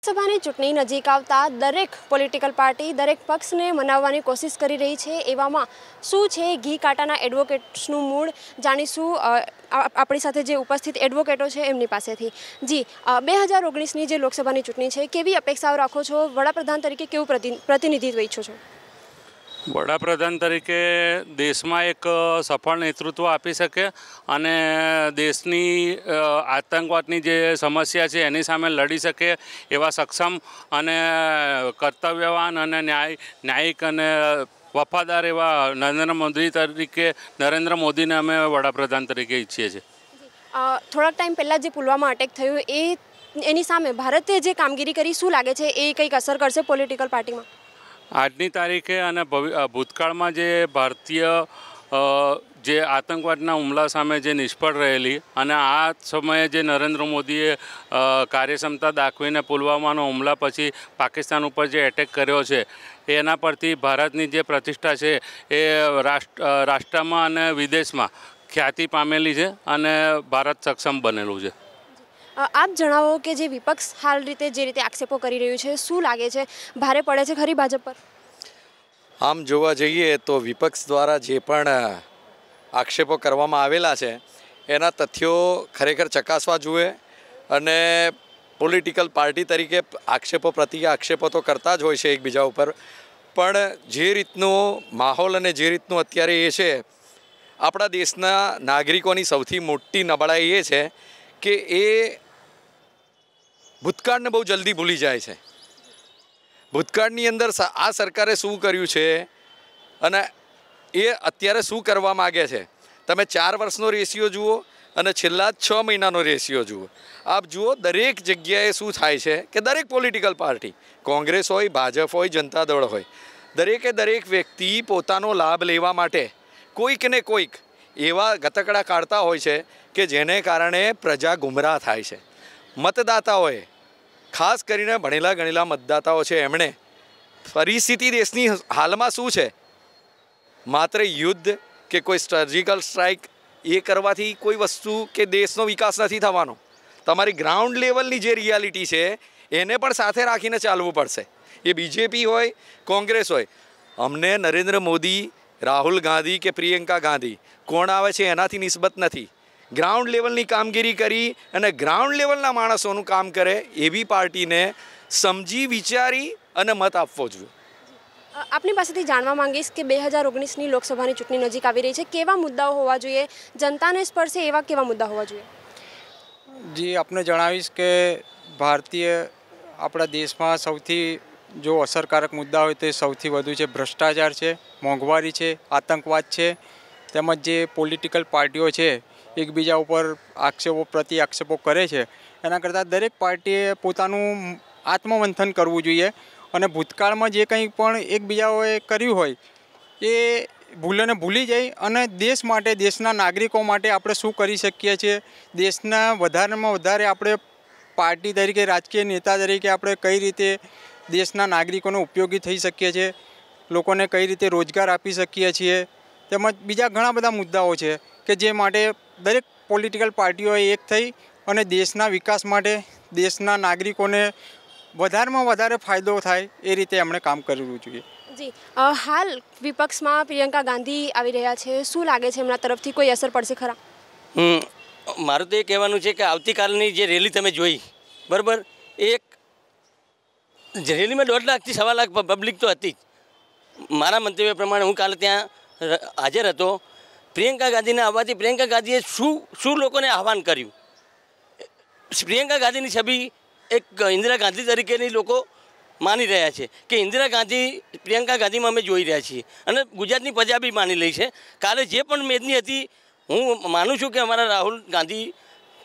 લોકસભાની ચૂંટણી નજીક આવતા દરેક પોલિટિકલ પાર્ટી દરેક પક્ષને મનાવવાની કોશિશ કરી રહી છે। એવામાં શું છે ઘી કાંટાના એડવોકેટ્સનું મૂળ જાણીશું આપણી સાથે જે ઉપસ્થિત એડવોકેટો છે એમની પાસેથી। જી 2019ની જે લોકસભાની ચૂંટણી છે કેવી અપેક્ષાઓ રાખો છો? વડાપ્રધાન તરીકે કેવું પ્રતિનિધિત્વ ઈચ્છો છો? વડાપ્રધાન તરીકે દેશમાં એક સફળ નેતૃત્વ આપી શકે અને દેશની આતંકવાદની જે સમસ્યા છે એની સામે લડી શકે એવા સક્ષમ અને કર્તવ્યવાન અને ન્યાયિક અને વફાદાર એવા નરેન્દ્ર મોદીને અમે વડાપ્રધાન તરીકે ઈચ્છીએ છીએ। થોડાક ટાઈમ પહેલાં જે પુલવામા અટેક થયું એની સામે ભારતે જે કામગીરી કરી શું લાગે છે એ કંઈક અસર કરશે પોલિટિકલ પાર્ટીમાં? આજની તારીખે અને ભૂતકાળમાં જે ભારતીય જે આતંકવાદના હુમલા સામે જે નિષ્ફળ રહેલી અને આ સમયે જે નરેન્દ્ર મોદીએ કાર્યક્ષમતા દાખવીને પુલવામાનો હુમલા પછી પાકિસ્તાન ઉપર જે એટેક કર્યો છે એના પરથી ભારતની જે પ્રતિષ્ઠા છે એ રાષ્ટ્રમાં અને વિદેશમાં ખ્યાતિ પામેલી છે અને ભારત સક્ષમ બનેલું છે। આપ જણાવો કે જે વિપક્ષ હાલ જે રીતે આક્ષેપો કરી રહ્યું છે શું લાગે છે ભારે પડે છે ખરી ભાજપ પર? આમ જોવા જઈએ તો વિપક્ષ દ્વારા જે પણ આક્ષેપો કરવામાં આવેલા છે એના તથ્યો ખરેખર ચકાસવા જોઈએ અને પોલિટિકલ પાર્ટી તરીકે આક્ષેપો પ્રતિ આક્ષેપો તો કરતા જ હોય છે એકબીજા ઉપર, પણ જે રીતનો માહોલ અને જે રીતનું અત્યારે એ છે આપણા દેશના નાગરિકોની સૌથી મોટી નબળાઈ એ છે કે એ ભૂતકાળને બહુ જલ્દી ભૂલી જાય છે। ભૂતકાળની અંદર આ સરકારે શું કર્યું છે અને એ અત્યારે શું કરવા માગે છે, તમે 4 વર્ષનો રેશિયો જુઓ અને છેલ્લા 6 મહિનાનો રેશિયો જુઓ। આપ જુઓ દરેક જગ્યાએ શું થાય છે કે દરેક પોલિટિકલ પાર્ટી, કોંગ્રેસ હોય, ભાજપ હોય, જનતા દળ હોય, દરેક વ્યક્તિ પોતાનો લાભ લેવા માટે કોઈક ને કોઈક એવા ગતકડા કાઢતા હોય છે કે જેને કારણે પ્રજા ગુમરાહ થાય છે। મતદાતાઓએ ખાસ કરીને ભણેલા ગણેલા મતદાતાઓ છે એમણે પરિસ્થિતિ દેશની હાલમાં શું છે, માત્ર યુદ્ધ કે કોઈ સર્જિકલ સ્ટ્રાઇક એ કરવાથી કોઈ વસ્તુ કે દેશનો વિકાસ નથી થવાનો। તમારી ગ્રાઉન્ડ લેવલની જે રિયાલિટી છે એને પણ સાથે રાખીને ચાલવું પડશે। એ બીજેપી હોય, કોંગ્રેસ હોય, અમને નરેન્દ્ર મોદી, રાહુલ ગાંધી કે પ્રિયંકા ગાંધી કોણ આવે છે એનાથી નિસ્બત નથી। ગ્રાઉન્ડ લેવલની કામગીરી કરી અને ગ્રાઉન્ડ લેવલના માણસોનું કામ કરે એવી પાર્ટીને સમજી વિચારી અને મત આપવો જોઈએ। આપની પાસેથી જાણવા માંગીશ કે 2019ની લોકસભાની ચૂંટણી નજીક આવી રહી છે, કેવા મુદ્દાઓ હોવા જોઈએ, જનતાને સ્પર્શે એવા કેવા મુદ્દા હોવા જોઈએ? જી આપને જણાવીશ કે આપણા દેશમાં સૌથી જો અસરકારક મુદ્દા હોય તો સૌથી વધુ છે ભ્રષ્ટાચાર છે, મોંઘવારી છે, આતંકવાદ છે, તેમજ જે પોલિટિકલ પાર્ટીઓ છે એકબીજા ઉપર આક્ષેપો કરે છે એના કરતાં દરેક પાર્ટીએ પોતાનું આત્મમંથન કરવું જોઈએ અને ભૂતકાળમાં જે કંઈ પણ એકબીજાઓએ કર્યું હોય એ ભૂલોને ભૂલી જાય અને દેશ માટે, દેશના નાગરિકો માટે આપણે શું કરી શકીએ છીએ, દેશના વધારેમાં વધારે આપણે પાર્ટી તરીકે, રાજકીય નેતા તરીકે આપણે કઈ રીતે દેશના નાગરિકોને ઉપયોગી થઈ શકીએ છીએ, લોકોને કઈ રીતે રોજગાર આપી શકીએ છીએ, તેમજ બીજા ઘણા બધા મુદ્દાઓ છે કે જે માટે દરેક પોલિટિકલ પાર્ટીઓએ એક થઈ અને દેશના વિકાસ માટે, દેશના નાગરિકોને વધારેમાં વધારે ફાયદો થાય એ રીતે એમણે કામ કરવું જોઈએ। જી હાલ વિપક્ષમાં પ્રિયંકા ગાંધી આવી રહ્યા છે, શું લાગે છે એમના તરફથી કોઈ અસર પડશે ખરા? મારું તો એ કહેવાનું છે કે આવતીકાલની જે રેલી તમે જોઈ બરાબર, એક રેલીમાં 1.5 લાખથી 1.25 લાખ પબ્લિક તો હતી જ। મારા મંતવ્ય પ્રમાણે હું કાલે ત્યાં હાજર હતો। પ્રિયંકા ગાંધીને આવવાથી પ્રિયંકા ગાંધીએ શું લોકોને આહવાન કર્યું? પ્રિયંકા ગાંધીની છબી એક ઇન્દિરા ગાંધી તરીકેની લોકો માની રહ્યા છે કે ઇન્દિરા ગાંધી પ્રિયંકા ગાંધીમાં અમે જોઈ રહ્યા છીએ અને ગુજરાતની પ્રજા બી માની રહી છે। કાલે જે પણ મેદની હતી હું માનું છું કે અમારા રાહુલ ગાંધી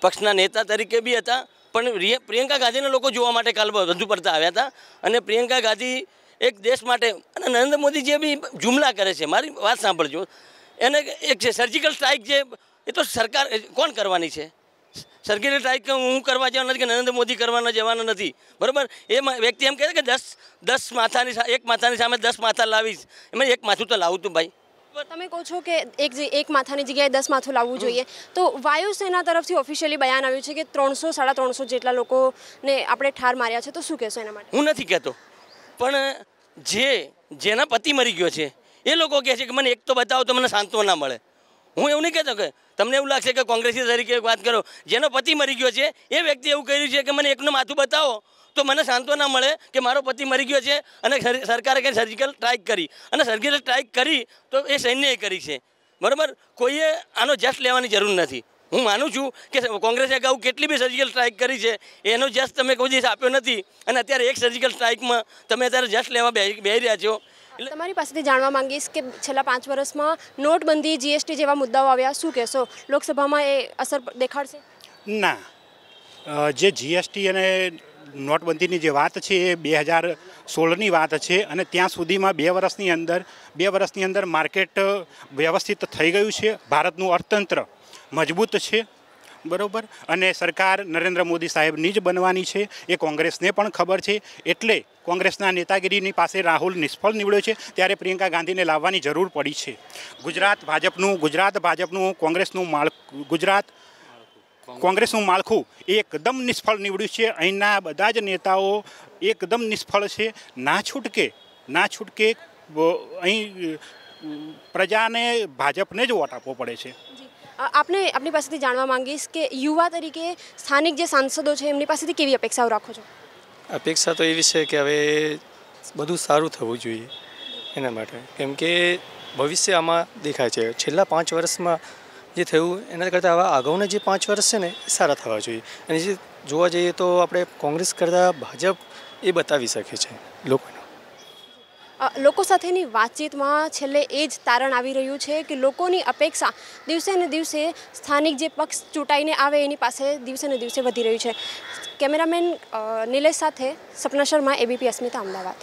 પક્ષના નેતા તરીકે બી હતા, પણ પ્રિયંકા ગાંધીને લોકો જોવા માટે કાલે વધુ પડતા આવ્યા હતા અને પ્રિયંકા ગાંધી એક દેશ માટે અને નરેન્દ્ર મોદી જે બી જુમલા કરે છે, મારી વાત સાંભળજો, એને એક છે સર્જિકલ સ્ટ્રાઇક, જે એ તો સરકાર કોણ કરવાની છે? સર્જિકલ સ્ટ્રાઇક હું કરવા જવાનો નથી કે નરેન્દ્ર મોદી કરવાના જવાના નથી બરાબર। એ વ્યક્તિ એમ કહે છે કે 10 માથાની એક માથાની સામે 10 માથા લાવીશ, એમાં એક માથું તો લાવું તું ભાઈ, તમે કહો છો કે એક માથાની જગ્યાએ 10 માથું લાવવું જોઈએ, તો વાયુસેના તરફથી ઓફિશિયલી બયાન આવ્યું છે કે 300-350 જેટલા લોકોને આપણે ઠાર માર્યા છે, તો શું કહેશો એના માટે? હું નથી કહેતો, પણ જેના પતિ મરી ગયો છે એ લોકો કહે છે કે મને એક તો બતાવો તો મને સાંત્વના મળે. હું એવું નહીં કહેતો કે તમને એવું લાગશે કે કોંગ્રેસી તરીકે વાત કરો, જેનો પતિ મરી ગયો છે એ વ્યક્તિ એવું કહ્યું છે કે મને એકનું માથું બતાવો તો મને સાંત્વના મળે કે મારો પતિ મરી ગયો છે અને સરકારે કંઈ સર્જિકલ સ્ટ્રાઇક કરી, અને સર્જિકલ સ્ટ્રાઇક કરી તો એ સૈન્યએ કરી છે, બરાબર. કોઈએ આનો જસ્ટ લેવાની જરૂર નથી. હું માનું છું કે કોંગ્રેસે અગાઉ કેટલી બી સર્જિકલ સ્ટ્રાઇક કરી છે, એનો જસ્ટ તમે કોઈ દિવસ આપ્યો નથી, અને અત્યારે એક સર્જિકલ સ્ટ્રાઇકમાં તમે અત્યારે જસ્ટ લેવા બેસી રહ્યા છો. તમારી પાસેથી જાણવા માંગીશ કે છેલ્લા 5 વર્ષમાં નોટબંધી, જીએસટી જેવા મુદ્દાઓ આવ્યા, શું કહેશો? લોકસભામાં એ અસર દેખાડશે? ના, જે જીએસટી અને નોટબંધીની જે વાત છે એ 2016ની વાત છે, અને ત્યાં સુધીમાં 2 વર્ષની અંદર માર્કેટ વ્યવસ્થિત થઈ ગયું છે. ભારતનું અર્થતંત્ર મજબૂત છે, બરાબર, અને સરકાર નરેન્દ્ર મોદી સાહેબની જ બનવાની છે એ કોંગ્રેસને પણ ખબર છે. એટલે કોંગ્રેસના નેતાગીરીની પાસે રાહુલ નિષ્ફળ નીવડ્યો છે, ત્યારે પ્રિયંકા ગાંધીને લાવવાની જરૂર પડી છે. ગુજરાત ભાજપનું કોંગ્રેસનું માળખું એકદમ નિષ્ફળ નીવડ્યું છે. અહીંના બધા જ નેતાઓ એકદમ નિષ્ફળ છે. ના છૂટકે અહીં પ્રજાને ભાજપને જ વોટ આપવો પડે છે. આપની પાસેથી જાણવા માંગીશ કે યુવા તરીકે સ્થાનિક જે સાંસદો છે એમની પાસેથી કેવી અપેક્ષાઓ રાખો છો? અપેક્ષા તો એવી છે કે હવે બધું સારું થવું જોઈએ એના માટે, કેમ કે ભવિષ્ય આમાં દેખાય છે. છેલ્લા 5 વર્ષમાં જે થયું એના કરતાં હવે આગળના જે 5 વર્ષ છે ને એ સારા થવા જોઈએ. અને જે જોવા જઈએ તો આપણે કોંગ્રેસ કરતાં ભાજપ એ બતાવી શકે છે લોકોને. લોકો સાથેની વાતચીતમાં છેલ્લે એ જ તારણ આવી રહ્યું છે કે લોકોની અપેક્ષા દિવસે ને દિવસે સ્થાનિક જે પક્ષ ચૂંટાઈને આવે એની પાસે દિવસે ને દિવસે વધી રહ્યું છે. કેમેરામેન નિલેશ સાથે સપના શર્મા, ABP અસ્મિતા, અમદાવાદ.